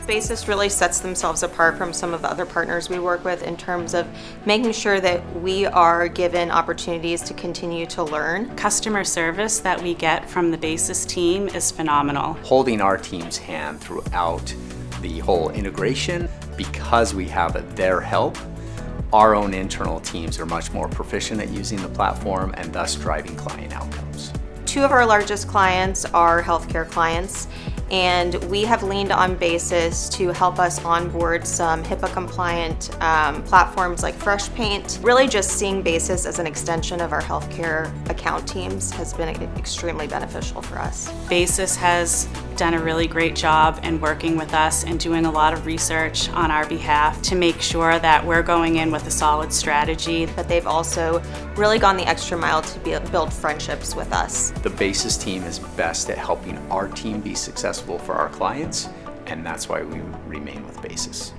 Basis really sets themselves apart from some of the other partners we work with in terms of making sure that we are given opportunities to continue to learn. Customer service that we get from the Basis team is phenomenal. Holding our team's hand throughout the whole integration, because we have their help, our own internal teams are much more proficient at using the platform and thus driving client outcomes. Two of our largest clients are healthcare clients, and we have leaned on Basis to help us onboard some HIPAA compliant platforms like FreshPaint. Really just seeing Basis as an extension of our healthcare account teams has been extremely beneficial for us. Basis has done a really great job in working with us and doing a lot of research on our behalf to make sure that we're going in with a solid strategy. But they've also really gone the extra mile to build friendships with us. The Basis team is best at helping our team be successful for our clients, and that's why we remain with Basis.